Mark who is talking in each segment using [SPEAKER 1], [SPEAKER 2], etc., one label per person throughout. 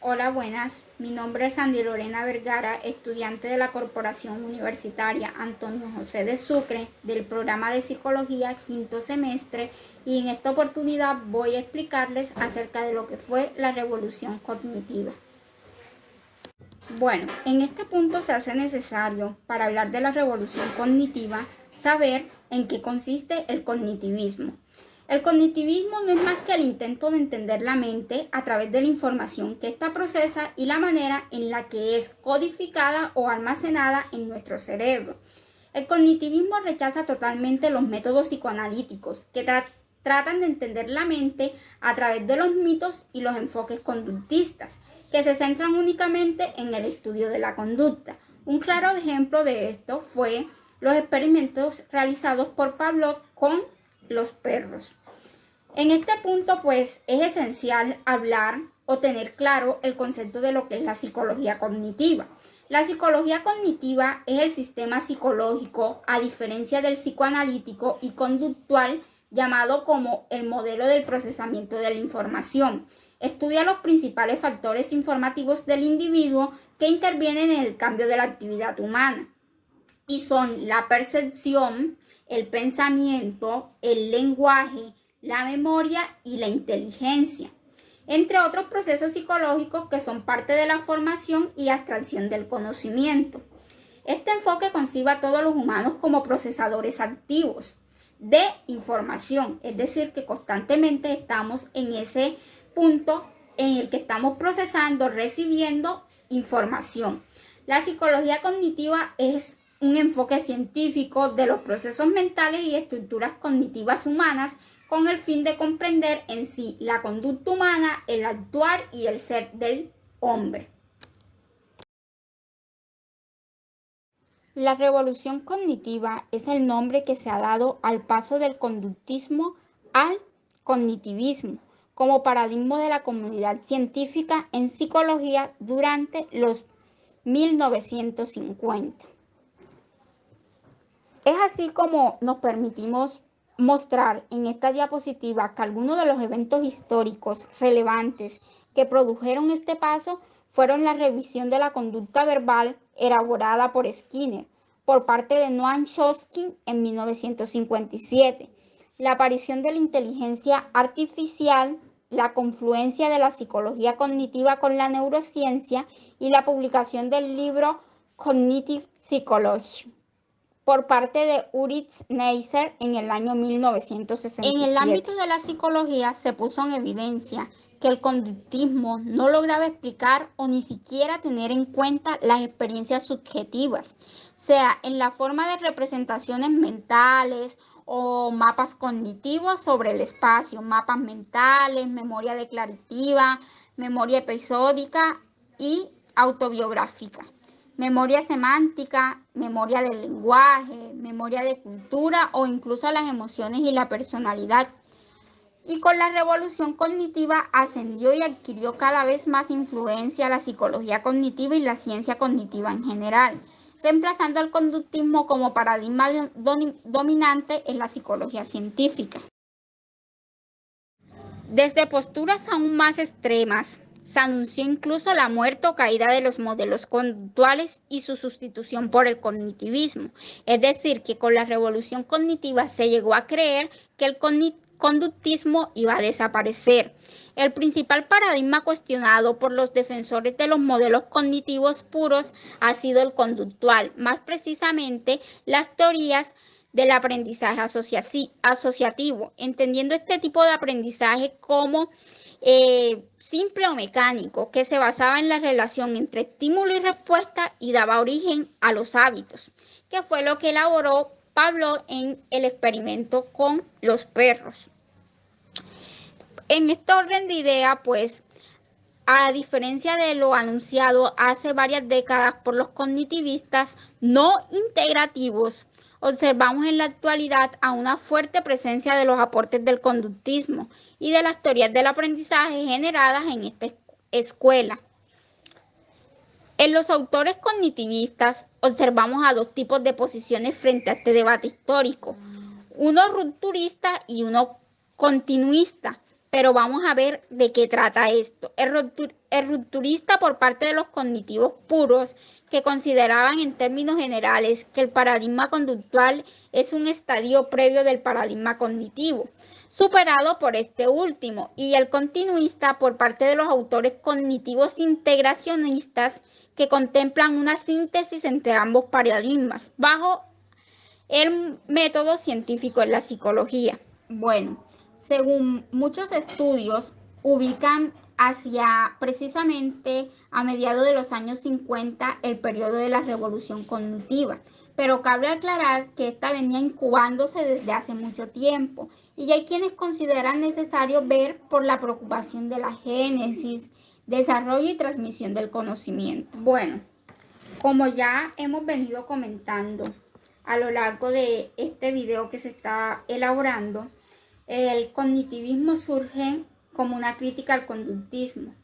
[SPEAKER 1] Hola, buenas. Mi nombre es Sandy Lorena Vergara, estudiante de la Corporación Universitaria Antonio José de Sucre del programa de Psicología quinto semestre, y en esta oportunidad voy a explicarles acerca de lo que fue la revolución cognitiva. Bueno, en este punto se hace necesario, para hablar de la revolución cognitiva, saber en qué consiste el cognitivismo. El cognitivismo no es más que el intento de entender la mente a través de la información que ésta procesa y la manera en la que es codificada o almacenada en nuestro cerebro. El cognitivismo rechaza totalmente los métodos psicoanalíticos que tratan de entender la mente a través de los mitos y los enfoques conductistas, que se centran únicamente en el estudio de la conducta. Un claro ejemplo de esto fue los experimentos realizados por Pavlov con los perros. En este punto, pues, es esencial hablar o tener claro el concepto de lo que es la psicología cognitiva. La psicología cognitiva es el sistema psicológico, a diferencia del psicoanalítico y conductual, llamado como el modelo del procesamiento de la información. Estudia los principales factores informativos del individuo que intervienen en el cambio de la actividad humana, y son la percepción, el pensamiento, el lenguaje, la memoria y la inteligencia, entre otros procesos psicológicos que son parte de la formación y abstracción del conocimiento. Este enfoque concibe a todos los humanos como procesadores activos de información, es decir, que constantemente estamos en ese punto en el que estamos procesando, recibiendo información. La psicología cognitiva es un enfoque científico de los procesos mentales y estructuras cognitivas humanas con el fin de comprender en sí la conducta humana, el actuar y el ser del hombre. La revolución cognitiva es el nombre que se ha dado al paso del conductismo al cognitivismo como paradigma de la comunidad científica en psicología durante los 1950. Es así como nos permitimos mostrar en esta diapositiva que algunos de los eventos históricos relevantes que produjeron este paso fueron la revisión de la conducta verbal elaborada por Skinner por parte de Noam Chomsky en 1957, la aparición de la inteligencia artificial, la confluencia de la psicología cognitiva con la neurociencia y la publicación del libro Cognitive Psychology por parte de Ulrich Neisser en el año 1967. En el ámbito de la psicología se puso en evidencia que el conductismo no lograba explicar o ni siquiera tener en cuenta las experiencias subjetivas, sea en la forma de representaciones mentales o mapas cognitivos sobre el espacio, mapas mentales, memoria declarativa, memoria episódica y autobiográfica, memoria semántica, memoria del lenguaje, memoria de cultura o incluso las emociones y la personalidad. Y con la revolución cognitiva ascendió y adquirió cada vez más influencia la psicología cognitiva y la ciencia cognitiva en general, reemplazando al conductismo como paradigma dominante en la psicología científica. Desde posturas aún más extremas, se anunció incluso la muerte o caída de los modelos conductuales y su sustitución por el cognitivismo. Es decir, que con la revolución cognitiva se llegó a creer que el conductismo iba a desaparecer. El principal paradigma cuestionado por los defensores de los modelos cognitivos puros ha sido el conductual, más precisamente las teorías del aprendizaje asociativo, entendiendo este tipo de aprendizaje como simple o mecánico, que se basaba en la relación entre estímulo y respuesta y daba origen a los hábitos, que fue lo que elaboró Pavlov en el experimento con los perros. En este orden de idea, pues, a diferencia de lo anunciado hace varias décadas por los cognitivistas no integrativos, observamos en la actualidad a una fuerte presencia de los aportes del conductismo y de las teorías del aprendizaje generadas en esta escuela. En los autores cognitivistas observamos a dos tipos de posiciones frente a este debate histórico, uno rupturista y uno continuista, Pero vamos a ver de qué trata esto. El rupturista por parte de los cognitivos puros, que consideraban en términos generales que el paradigma conductual es un estadio previo del paradigma cognitivo, superado por este último, y el continuista por parte de los autores cognitivos integracionistas, que contemplan una síntesis entre ambos paradigmas, bajo el método científico en la psicología. Bueno, según muchos estudios, ubican hacia precisamente a mediados de los años 50 el periodo de la revolución cognitiva, pero cabe aclarar que esta venía incubándose desde hace mucho tiempo y hay quienes consideran necesario ver por la preocupación de la génesis, desarrollo y transmisión del conocimiento. Bueno, como ya hemos venido comentando a lo largo de este video que se está elaborando, el cognitivismo surge como una crítica al conductismo,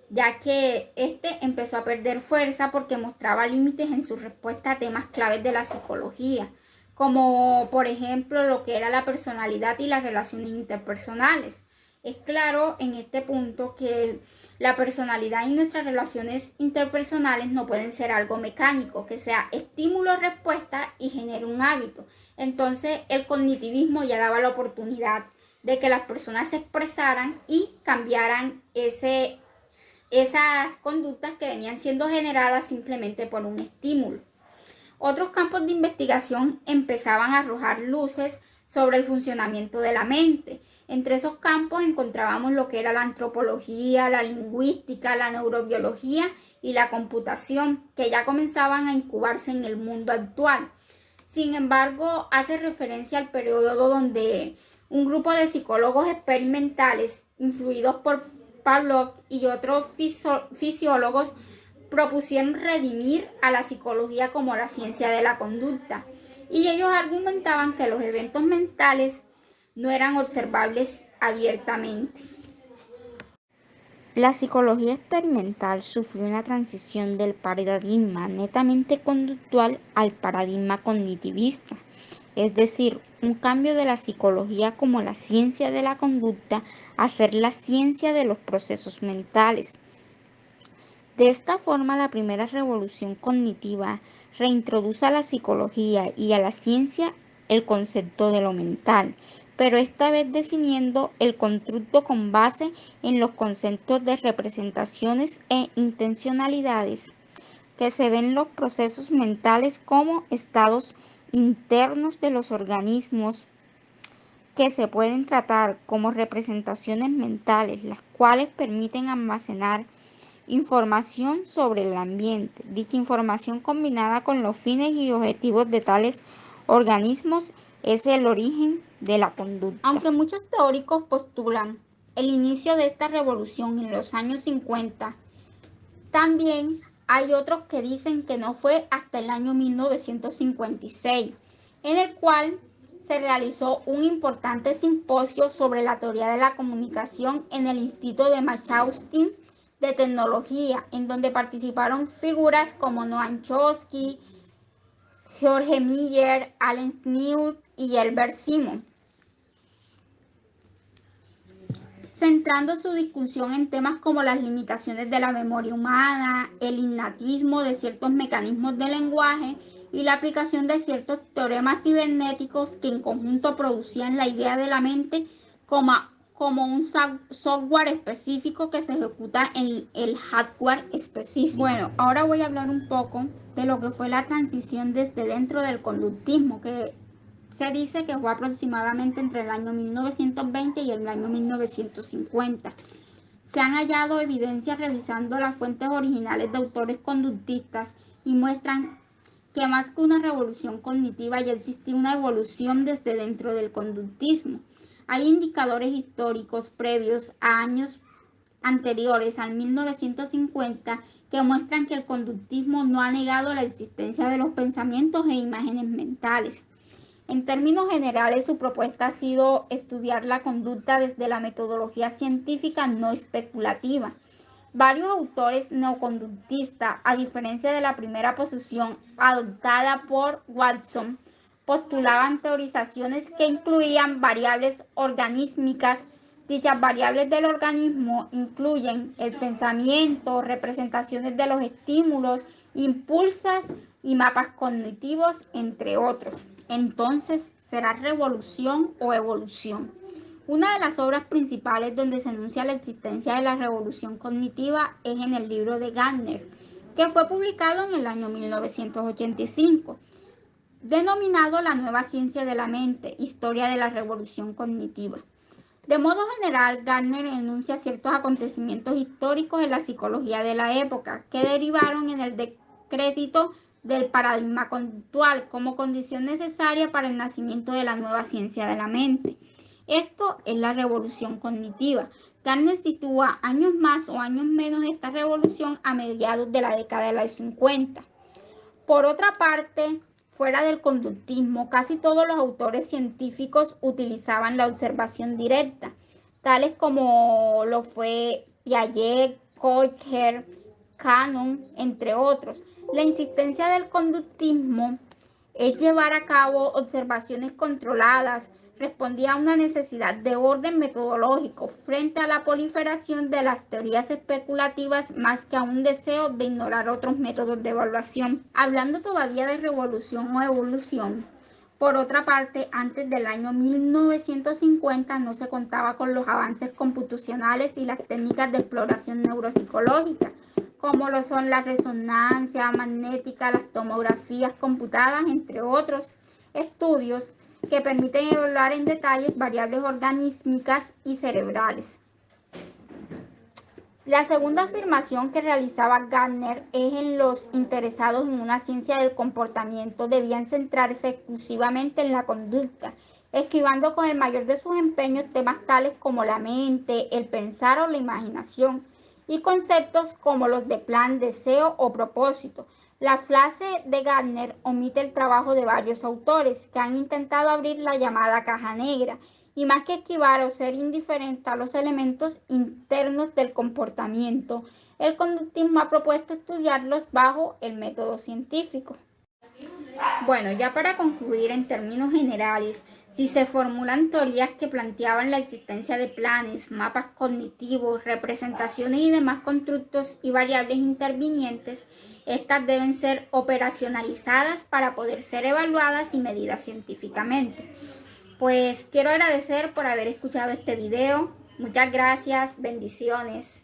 [SPEAKER 1] ya que este empezó a perder fuerza porque mostraba límites en su respuesta a temas claves de la psicología, como por ejemplo lo que era la personalidad y las relaciones interpersonales. Es claro en este punto que la personalidad y nuestras relaciones interpersonales no pueden ser algo mecánico, que sea estímulo-respuesta y genere un hábito. Entonces el cognitivismo ya daba la oportunidad de que las personas se expresaran y cambiaran esas conductas que venían siendo generadas simplemente por un estímulo. Otros campos de investigación empezaban a arrojar luces sobre el funcionamiento de la mente. Entre esos campos encontrábamos lo que era la antropología, la lingüística, la neurobiología y la computación, que ya comenzaban a incubarse en el mundo actual. Sin embargo, hace referencia al periodo donde un grupo de psicólogos experimentales, influidos por Pavlov y otros fisiólogos, propusieron redimir a la psicología como la ciencia de la conducta. Y ellos argumentaban que los eventos mentales no eran observables abiertamente.
[SPEAKER 2] La psicología experimental sufrió una transición del paradigma netamente conductual al paradigma cognitivista, es decir, un cambio de la psicología como la ciencia de la conducta a ser la ciencia de los procesos mentales. De esta forma, la primera revolución cognitiva reintroduce a la psicología y a la ciencia el concepto de lo mental, pero esta vez definiendo el constructo con base en los conceptos de representaciones e intencionalidades que se ven en los procesos mentales como estados internos de los organismos que se pueden tratar como representaciones mentales, las cuales permiten almacenar información sobre el ambiente. Dicha información combinada con los fines y objetivos de tales organismos es el origen de la conducta.
[SPEAKER 1] Aunque muchos teóricos postulan el inicio de esta revolución en los años 50, también hay otros que dicen que no fue hasta el año 1956, en el cual se realizó un importante simposio sobre la teoría de la comunicación en el Instituto de Massachusetts de Tecnología, en donde participaron figuras como Noam Chomsky, George Miller, Alan Sneed y Albert Simon, centrando su discusión en temas como las limitaciones de la memoria humana, el innatismo de ciertos mecanismos de lenguaje y la aplicación de ciertos teoremas cibernéticos que en conjunto producían la idea de la mente como un software específico que se ejecuta en el hardware específico. Bueno, ahora voy a hablar un poco de lo que fue la transición desde dentro del conductismo, que se dice que fue aproximadamente entre el año 1920 y el año 1950. Se han hallado evidencias revisando las fuentes originales de autores conductistas y muestran que más que una revolución cognitiva ya existía una evolución desde dentro del conductismo. Hay indicadores históricos previos a años anteriores al 1950 que muestran que el conductismo no ha negado la existencia de los pensamientos e imágenes mentales. En términos generales, su propuesta ha sido estudiar la conducta desde la metodología científica no especulativa. Varios autores neoconductistas, a diferencia de la primera posición adoptada por Watson, postulaban teorizaciones que incluían variables organísmicas Dichas variables del organismo incluyen el pensamiento, representaciones de los estímulos, impulsos y mapas cognitivos, entre otros. Entonces, ¿será revolución o evolución? Una de las obras principales donde se enuncia la existencia de la revolución cognitiva es en el libro de Gardner, que fue publicado en el año 1985, denominado La nueva ciencia de la mente, historia de la revolución cognitiva. De modo general, Gardner enuncia ciertos acontecimientos históricos en la psicología de la época que derivaron en el descrédito del paradigma conductual como condición necesaria para el nacimiento de la nueva ciencia de la mente. Esto es la revolución cognitiva. Gardner sitúa años más o años menos esta revolución a mediados de la década de los 50. Por otra parte, fuera del conductismo, casi todos los autores científicos utilizaban la observación directa, tales como lo fue Piaget, Kocher, Cannon, entre otros. La insistencia del conductismo es llevar a cabo observaciones controladas, respondía a una necesidad de orden metodológico frente a la proliferación de las teorías especulativas más que a un deseo de ignorar otros métodos de evaluación. Hablando todavía de revolución o evolución, por otra parte, antes del año 1950 no se contaba con los avances computacionales y las técnicas de exploración neuropsicológica, como lo son la resonancia magnética, las tomografías computadas, entre otros estudios que permiten evaluar en detalles variables organísmicas y cerebrales. La segunda afirmación que realizaba Gardner es en los interesados en una ciencia del comportamiento debían centrarse exclusivamente en la conducta, esquivando con el mayor de sus empeños temas tales como la mente, el pensar o la imaginación, y conceptos como los de plan, deseo o propósito. La frase de Gardner omite el trabajo de varios autores que han intentado abrir la llamada caja negra, y más que esquivar o ser indiferente a los elementos internos del comportamiento, el conductismo ha propuesto estudiarlos bajo el método científico. Bueno, ya para concluir en términos generales, si se formulan teorías que planteaban la existencia de planes, mapas cognitivos, representaciones y demás constructos y variables intervinientes, estas deben ser operacionalizadas para poder ser evaluadas y medidas científicamente. Pues quiero agradecer por haber escuchado este video. Muchas gracias, bendiciones.